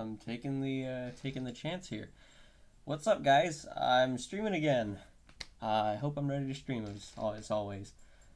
I'm taking the chance here. What's up, guys? I'm streaming again. I hope I'm ready to stream as always.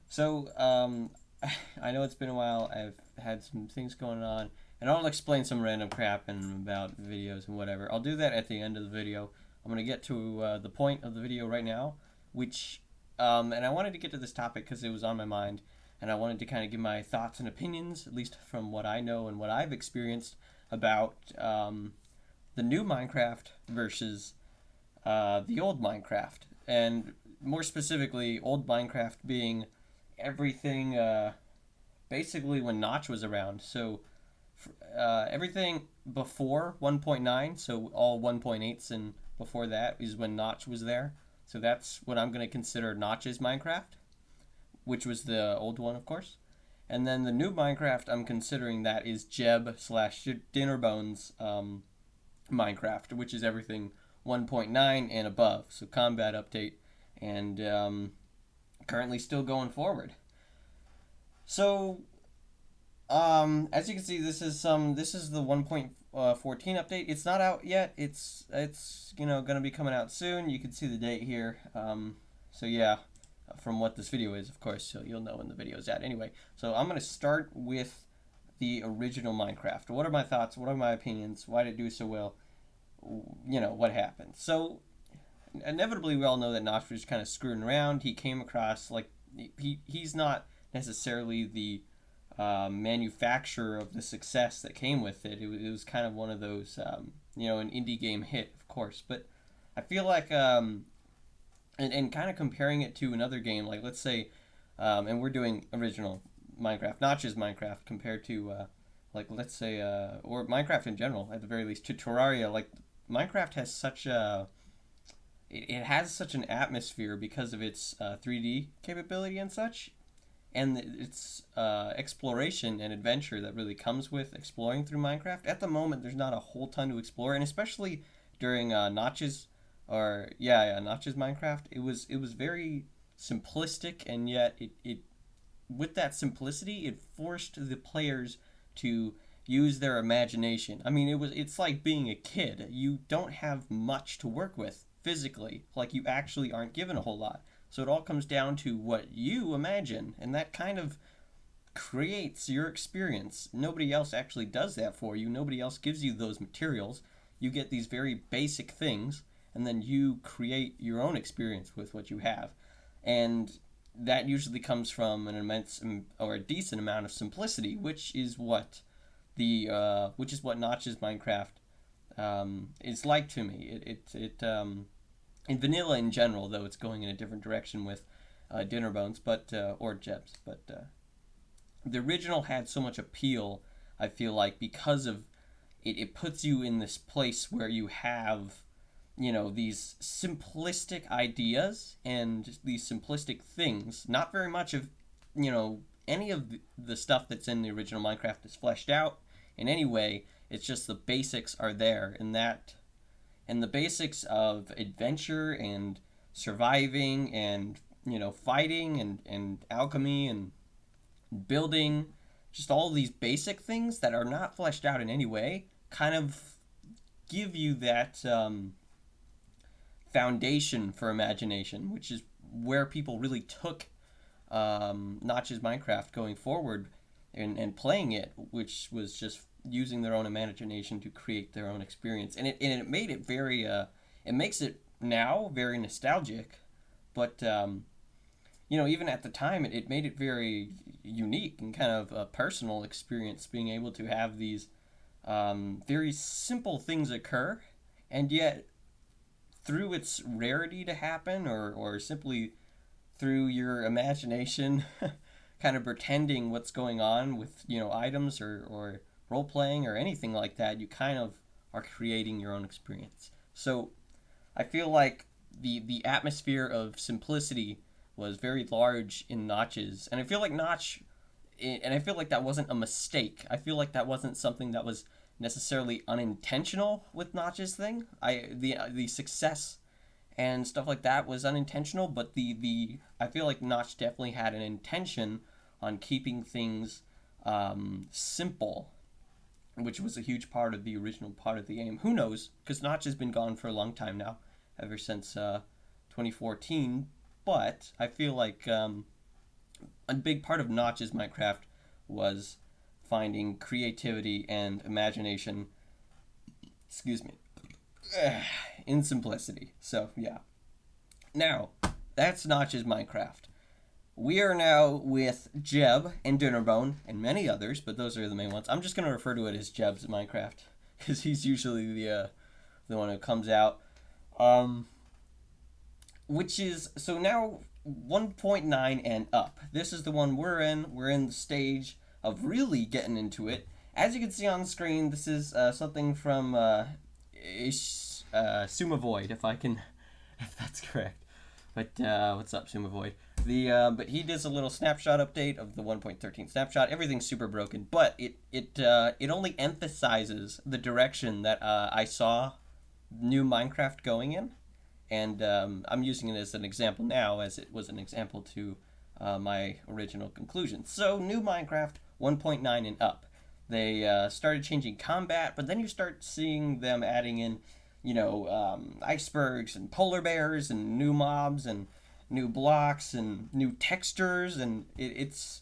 So, I know it's been a while. I've had some things going on, and I'll explain some random crap and about videos and whatever. I'll do that at the end of the video. I'm gonna get to the point of the video right now, which, and I wanted to get to this topic because it was on my mind, and I wanted to kind of give my thoughts and opinions, at least from what I know and what I've experienced about the new Minecraft versus the old Minecraft, and more specifically, old Minecraft being everything basically when Notch was around. So everything before 1.9, so all 1.8s and before that is when Notch was there. So that's what I'm going to consider Notch's Minecraft, which was the old one, of course. And then the new Minecraft I'm considering that is Jeb slash Dinnerbones Minecraft, which is everything 1.9 and above. So combat update and currently still going forward. So as you can see, this is the 1.14 update. It's not out yet. It's gonna be coming out soon. You can see the date here. So yeah, from what this video is, of course. So you'll know when the video's at. Anyway, so I'm gonna start with the original Minecraft. What are my thoughts? What are my opinions? Why did it do so well? What happened. So inevitably, we all know that Notch was kind of screwing around. He came across like he's not necessarily the manufacturer of the success that came with it. It was kind of one of those an indie game hit, of course. But I feel like and kind of comparing it to another game, like let's say, and we're doing original Minecraft, Notch's Minecraft, compared to like let's say or Minecraft in general, at the very least, to Terraria. Like Minecraft has such a it has such an atmosphere because of its 3D capability and such, and its exploration and adventure that really comes with exploring through Minecraft. At the moment, there's not a whole ton to explore, and especially during Notch's Notch's Minecraft, it was very simplistic, and yet it with that simplicity, it forced the players to use their imagination. I mean, it's like being a kid. You don't have much to work with physically. Like you actually aren't given a whole lot. So it all comes down to what you imagine, and that kind of creates your experience. Nobody else actually does that for you. Nobody else gives you those materials. You get these very basic things, and then you create your own experience with what you have. And that usually comes from an immense or a decent amount of simplicity, which is what Notch's Minecraft is like to me. In vanilla in general, though it's going in a different direction with Dinnerbones, but or Jebs, but the original had so much appeal. I feel like because of it puts you in this place where you have these simplistic ideas and these simplistic things. Not very much of any of the stuff that's in the original Minecraft is fleshed out in any way. It's just the basics are there, and the basics of adventure and surviving and fighting and alchemy and building, just all these basic things that are not fleshed out in any way, kind of give you that foundation for imagination, which is where people really took Notch's Minecraft going forward and playing it, which was just using their own imagination to create their own experience. And it made it very it makes it now very nostalgic, but even at the time it made it very unique and kind of a personal experience, being able to have these very simple things occur, and yet through its rarity to happen, or simply through your imagination kind of pretending what's going on with items or role playing or anything like that, you kind of are creating your own experience. So I feel like the atmosphere of simplicity was very large in Notch's, and I feel like that wasn't a mistake. I feel like that wasn't something that was necessarily unintentional with Notch's thing. The success and stuff like that was unintentional, but the I feel like Notch definitely had an intention on keeping things simple, which was a huge part of the original part of the game. Who knows? Because Notch has been gone for a long time now, ever since 2014. But I feel like a big part of Notch's Minecraft was finding creativity and imagination, excuse me, in simplicity. So, yeah. Now, that's Notch's Minecraft. We are now with Jeb and Dinnerbone and many others, but those are the main ones. I'm just going to refer to it as Jeb's Minecraft because he's usually the one who comes out. Um, which is so now 1.9 and up. This is the one we're in. We're in the stage of really getting into it. As you can see on the screen, this is something from Suma Void, if I can, if that's correct. But what's up, Suma Void? But he does a little snapshot update of the 1.13 snapshot. Everything's super broken, but it only emphasizes the direction that I saw new Minecraft going in, and I'm using it as an example now, as it was an example to my original conclusion. So new Minecraft 1.9 and up. They started changing combat, but then you start seeing them adding in, icebergs and polar bears and new mobs and new blocks and new textures, and it's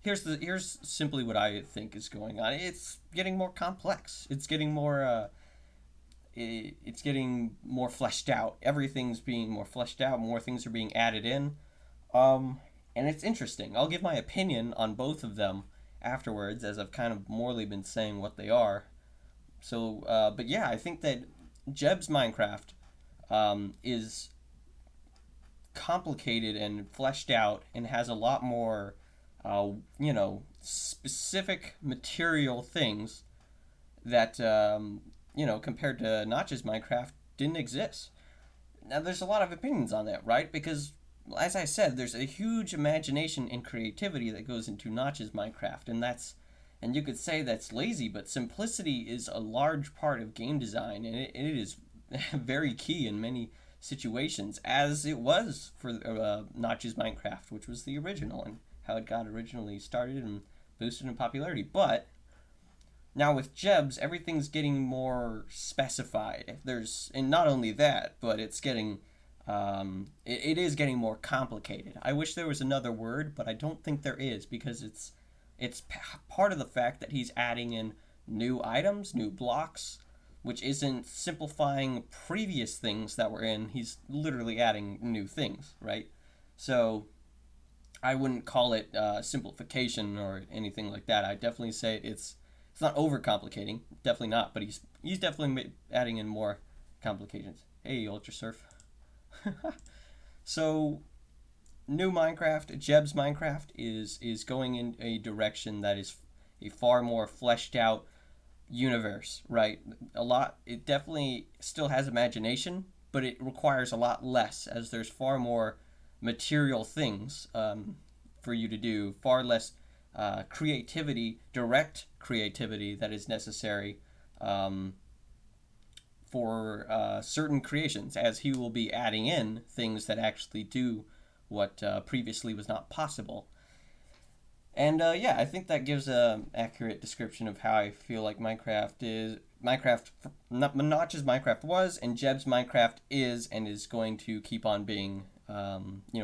here's simply what I think is going on. It's getting more complex. It's getting more fleshed out. Everything's being more fleshed out. More things are being added in, and it's interesting. I'll give my opinion on both of them afterwards, as I've kind of morally been saying what they are. So, but yeah, I think that Jeb's Minecraft is complicated and fleshed out and has a lot more, specific material things that, compared to Notch's Minecraft, didn't exist. Now, there's a lot of opinions on that, right? Because, as I said, there's a huge imagination and creativity that goes into Notch's Minecraft, and you could say that's lazy, but simplicity is a large part of game design, and it is very key in many situations, as it was for Notch's Minecraft, which was the original, and how it got originally started and boosted in popularity. But now with Jeb's, everything's getting more specified. And not only that, but it's getting, it is getting more complicated. I wish there was another word, but I don't think there is, because it's part of the fact that he's adding in new items, new blocks, which isn't simplifying previous things that were in. He's literally adding new things, right? So I wouldn't call it simplification or anything like that. I definitely say it's not overcomplicating, definitely not. But he's definitely adding in more complications. Hey, Ultra Surf. So new Minecraft, Jeb's Minecraft is going in a direction that is a far more fleshed out universe, right? It definitely still has imagination, but it requires a lot less, as there's far more material things for you to do, far less direct creativity that is necessary for certain creations, as he will be adding in things that actually do what previously was not possible. And yeah, I think that gives an accurate description of how I feel like Notch's Minecraft was, and Jeb's Minecraft is, and is going to keep on being,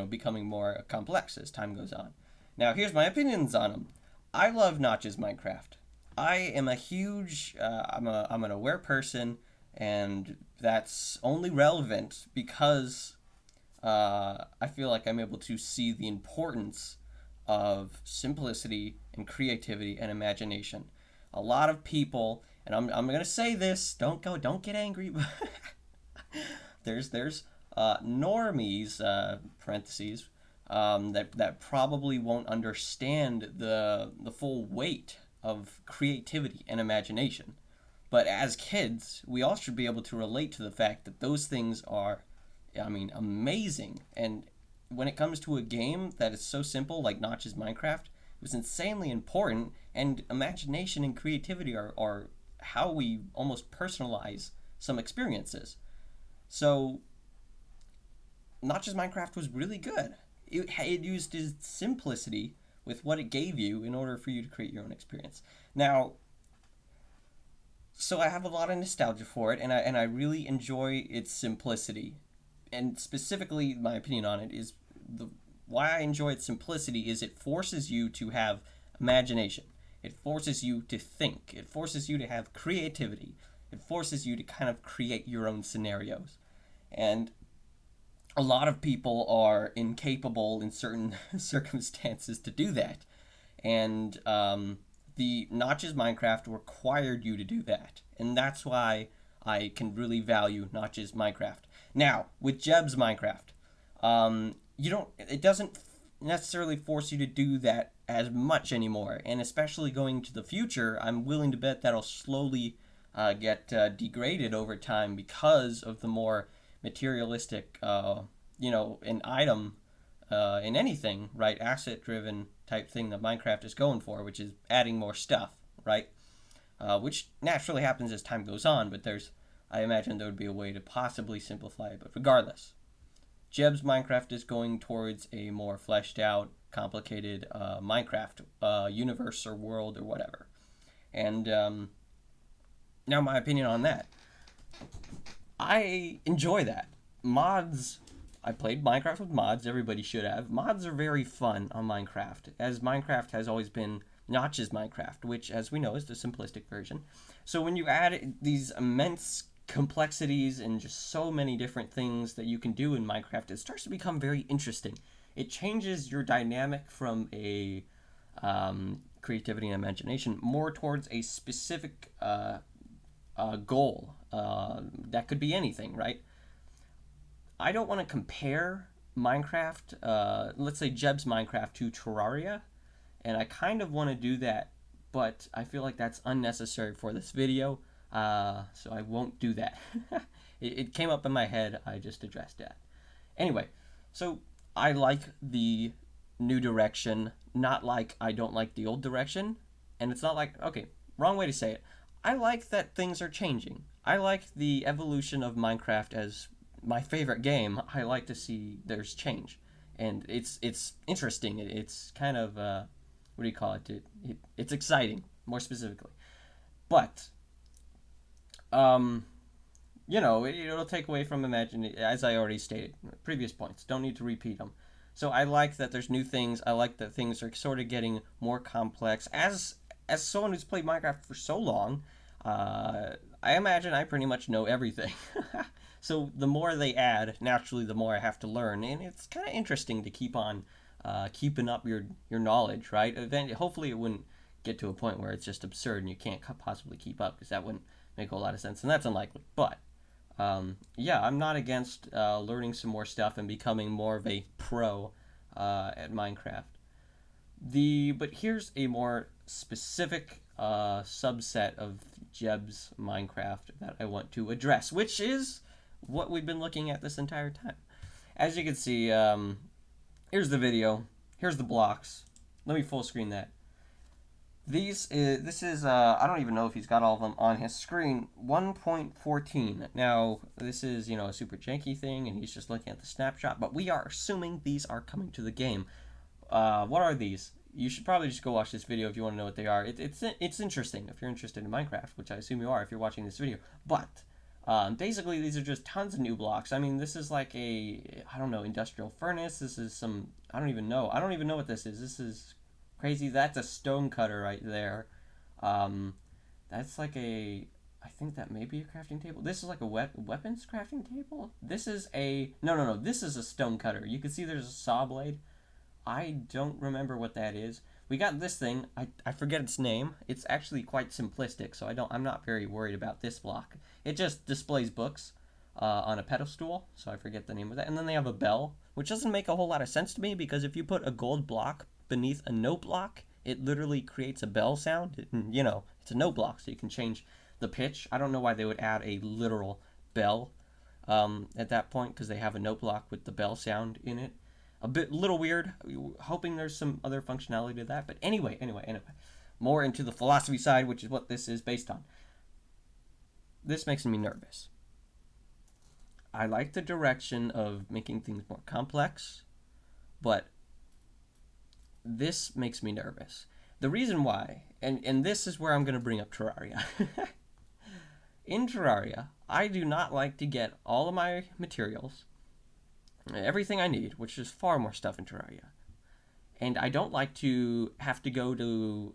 becoming more complex as time goes on. Now, here's my opinions on them. I love Notch's Minecraft. I am a huge, I'm an aware person, and that's only relevant because I feel like I'm able to see the importance of simplicity and creativity and imagination. A lot of people, and I'm gonna say this, don't get angry, but there's normies, parentheses, that probably won't understand the full weight of creativity and imagination. But as kids, we all should be able to relate to the fact that those things are, amazing. And when it comes to a game that is so simple, like Notch's Minecraft, it was insanely important. And imagination and creativity are how we almost personalize some experiences. So Notch's Minecraft was really good. It used its simplicity with what it gave you in order for you to create your own experience. Now, So I have a lot of nostalgia for it, and I really enjoy its simplicity. And specifically, my opinion on it is the why I enjoy its simplicity is it forces you to have imagination. It forces you to think. It forces you to have creativity. It forces you to kind of create your own scenarios. And a lot of people are incapable in certain circumstances to do that. And the Notch's Minecraft required you to do that. And that's why I can really value Notch's Minecraft. Now, with Jeb's Minecraft, it doesn't necessarily force you to do that as much anymore. And especially going to the future, I'm willing to bet that'll slowly get degraded over time because of the more materialistic, an item in anything, right? Asset driven type thing that Minecraft is going for, which is adding more stuff, right? Which naturally happens as time goes on, but I imagine there would be a way to possibly simplify it. But regardless, Jeb's Minecraft is going towards a more fleshed out, complicated Minecraft universe or world or whatever. And now, my opinion on that. I enjoy that. Mods, I played Minecraft with mods, everybody should have. Mods are very fun on Minecraft, as Minecraft has always been Notch's Minecraft, which, as we know, is the simplistic version. So when you add these immense complexities and just so many different things that you can do in Minecraft, it starts to become very interesting. It changes your dynamic from a creativity and imagination more towards a specific goal. That could be anything, right? I don't want to compare Minecraft, let's say Jeb's Minecraft, to Terraria, and I kind of want to do that, but I feel like that's unnecessary for this video, so I won't do that. It came up in my head, I just addressed that. Anyway, so I like the new direction, not like I don't like the old direction, and it's not like, okay, wrong way to say it. I like that things are changing. I like the evolution of Minecraft as my favorite game. I like to see there's change, and it's interesting. It's kind of what do you call it? It's exciting, more specifically. But it'll take away from imagine, as I already stated previous points. Don't need to repeat them. So I like that there's new things. I like that things are sort of getting more complex. As someone who's played Minecraft for so long, I imagine I pretty much know everything. So the more they add, naturally, the more I have to learn, and it's kind of interesting to keep on keeping up your knowledge, right? Hopefully, it wouldn't get to a point where it's just absurd and you can't possibly keep up, because that wouldn't make a whole lot of sense, and that's unlikely. But yeah, I'm not against learning some more stuff and becoming more of a pro at Minecraft. But here's a more specific subset of Jeb's Minecraft that I want to address, which is what we've been looking at this entire time. As you can see, here's the video. Here's the blocks. Let me full screen that. This is I don't even know if he's got all of them on his screen. 1.14. Now this is a super janky thing, and he's just looking at the snapshot. But we are assuming these are coming to the game. What are these? You should probably just go watch this video if you want to know what they are. It's interesting if you're interested in Minecraft, which I assume you are if you're watching this video. But basically, these are just tons of new blocks. I mean, this is like I don't know, industrial furnace. This is some, I don't even know. I don't even know what this is. This is crazy. That's a stone cutter right there. That's like I think that may be a crafting table. This is like a weapons crafting table. This is no. This is a stone cutter. You can see there's a saw blade. I don't remember what that is. We got this thing. I forget its name. It's actually quite simplistic, so I'm not very worried about this block. It just displays books on a pedestal, so I forget the name of that. And then they have a bell, which doesn't make a whole lot of sense to me, because if you put a gold block beneath a note block, it literally creates a bell sound. It's a note block, so you can change the pitch. I don't know why they would add a literal bell at that point, because they have a note block with the bell sound in it. Little weird. Hoping there's some other functionality to that. But anyway. More into the philosophy side, which is what this is based on. This makes me nervous. I like the direction of making things more complex, but this makes me nervous. The reason why, and this is where I'm going to bring up Terraria. In Terraria, I do not like to get all of my materials, everything I need, which is far more stuff in Terraria. And I don't like to have to go to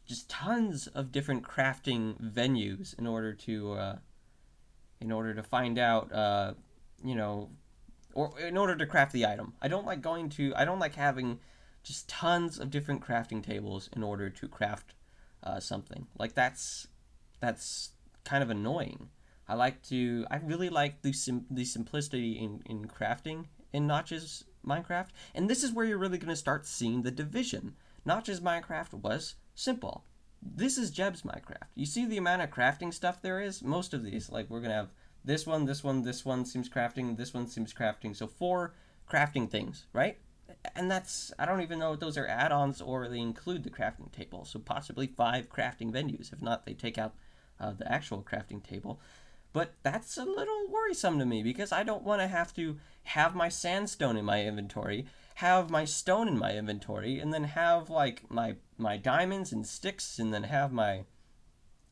just tons of different crafting venues in order to find out, you know, or in order to craft the item. I don't like having just tons of different crafting tables in order to craft something. Like that's kind of annoying. I really like the simplicity in crafting in Notch's Minecraft, and this is where you're really going to start seeing the division. Notch's Minecraft was simple. This is Jeb's Minecraft. You see the amount of crafting stuff there is? Most of these, like we're going to have this one seems crafting, this one seems crafting. So 4 crafting things, right? And that's, I don't even know if those are add-ons or they include the crafting table. So possibly 5 crafting venues. If not, they take out the actual crafting table. But that's a little worrisome to me because I don't want to have to have my sandstone in my inventory, have my stone in my inventory, and then have like my diamonds and sticks, and then have my,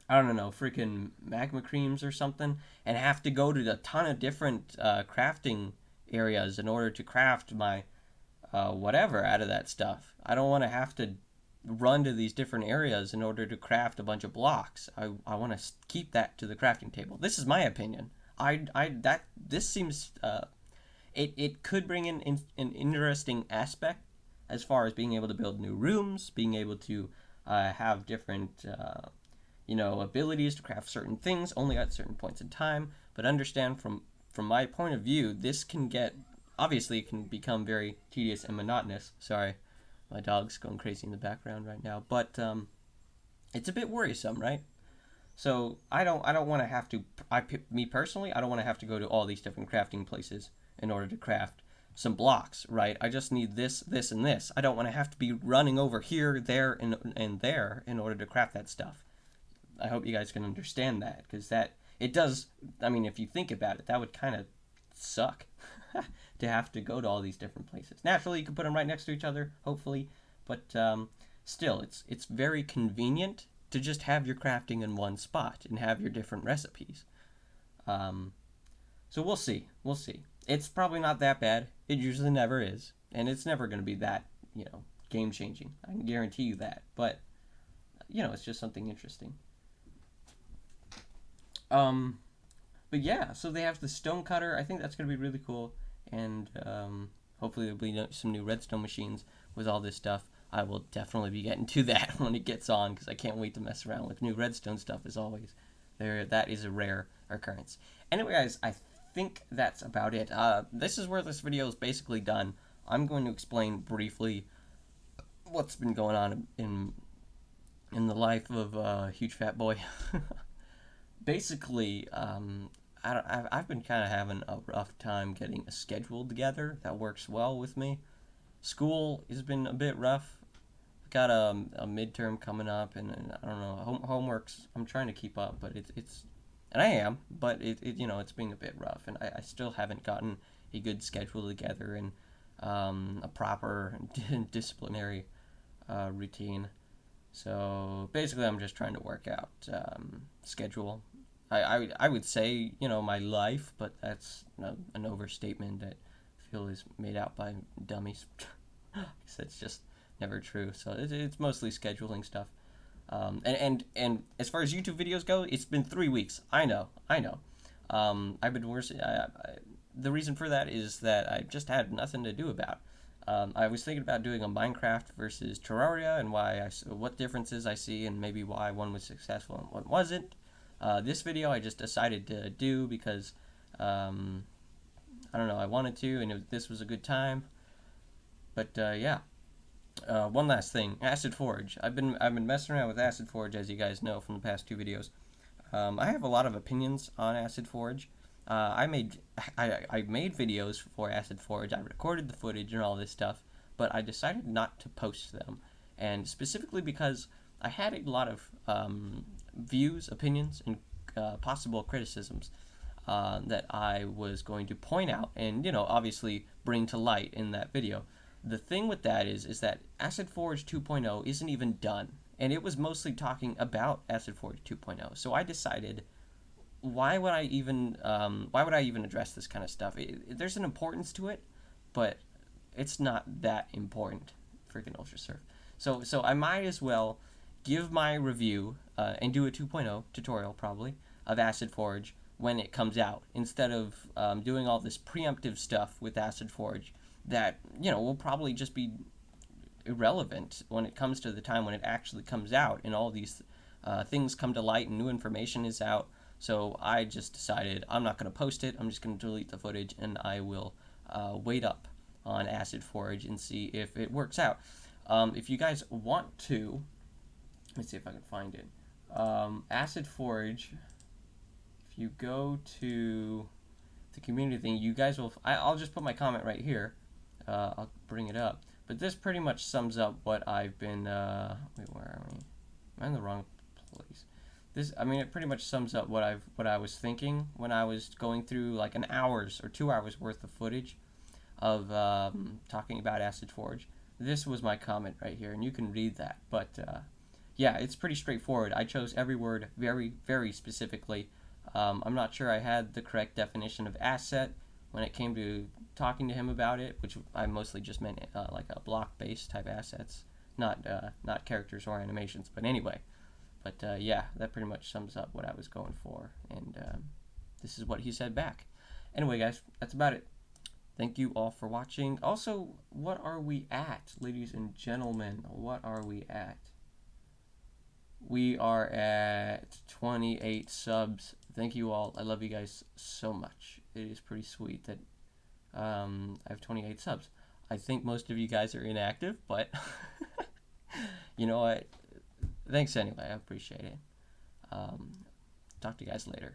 I don't know, freaking magma creams or something, and have to go to a ton of different crafting areas in order to craft my whatever out of that stuff. I don't want to have to run to these different areas in order to craft a bunch of blocks. I want to keep that to the crafting table. This is my opinion. This seems it could bring in an interesting aspect as far as being able to build new rooms, being able to have different abilities to craft certain things only at certain points in time. But understand from my point of view, this can get, obviously it can become very tedious and monotonous. Sorry, my dog's going crazy in the background right now, but it's a bit worrisome, right? So I don't want to have to. Me personally, I don't want to have to go to all these different crafting places in order to craft some blocks, right? I just need this, this, and this. I don't want to have to be running over here, there, and there in order to craft that stuff. I hope you guys can understand that, because that it does. I mean, if you think about it, that would kind of suck to have to go to all these different places. Naturally, you can put them right next to each other, hopefully, but still, it's very convenient to just have your crafting in one spot and have your different recipes. Um, so we'll see. We'll see. It's probably not that bad. It usually never is, and it's never going to be that game changing. I can guarantee you that. But it's just something interesting. Um, but yeah, so they have the stone cutter. I think that's going to be really cool, and hopefully there'll be some new redstone machines with all this stuff. I will definitely be getting to that when it gets on because I can't wait to mess around with new redstone stuff as always. That is a rare occurrence. Anyway, guys, I think that's about it. This is where this video is basically done. I'm going to explain briefly what's been going on in the life of Huge Fat Boy. Basically, I've been kind of having a rough time getting a schedule together that works well with me. School has been a bit rough. Got a midterm coming up, and I don't know, homeworks. I'm trying to keep up, but it's and I am, but it's being a bit rough, and I still haven't gotten a good schedule together and a proper disciplinary routine. So basically, I'm just trying to work out schedule. I would say my life, but that's an overstatement that I feel is made out by dummies. Because it's just never true. So it's mostly scheduling stuff. And as far as YouTube videos go, it's been 3 weeks. I know. I've been worse. The reason for that is that I just had nothing to do about. I was thinking about doing a Minecraft versus Terraria and what differences I see and maybe why one was successful and one wasn't. This video I just decided to do because I don't know, I wanted to, and this was a good time. But yeah. One last thing, Acid Forge. I've been messing around with Acid Forge, as you guys know from the past 2 videos. I have a lot of opinions on Acid Forge. I made videos for Acid Forge. I recorded the footage and all this stuff, but I decided not to post them, and specifically because I had a lot of views, opinions, and possible criticisms that I was going to point out and obviously bring to light in that video. The thing with that is that Acid Forge 2.0 isn't even done, and it was mostly talking about Acid Forge 2.0. So I decided, why would I even address this kind of stuff? There's an importance to it, but it's not that important. Freaking Ultra Surf. So I might as well give my review and do a 2.0 tutorial probably of Acid Forge when it comes out, instead of doing all this preemptive stuff with Acid Forge that will probably just be irrelevant when it comes to the time when it actually comes out and all these things come to light and new information is out. So I just decided I'm not going to post it. I'm just going to delete the footage, and I will wait up on Acid Forge and see if it works out. If you guys want to, let's see if I can find it. Acid Forge, if you go to the community thing, you guys will, I'll just put my comment right here. I'll bring it up. But this pretty much sums up what I've been, wait, where are we? Am I in the wrong place? It pretty much sums up what I was thinking when I was going through like an hour's or 2 hours worth of footage of talking about Acid Forge. This was my comment right here, and you can read that. But yeah, it's pretty straightforward. I chose every word very, very specifically. I'm not sure I had the correct definition of asset when it came to talking to him about it, which I mostly just meant like a block-based type assets, not characters or animations. But anyway, yeah, that pretty much sums up what I was going for, and this is what he said back. Anyway, guys, that's about it. Thank you all for watching. Also, what are we at, ladies and gentlemen? What are we at? We are at 28 subs. Thank you all. I love you guys so much. It is pretty sweet that I have 28 subs. I think most of you guys are inactive, but you know what? Thanks anyway. I appreciate it. Talk to you guys later.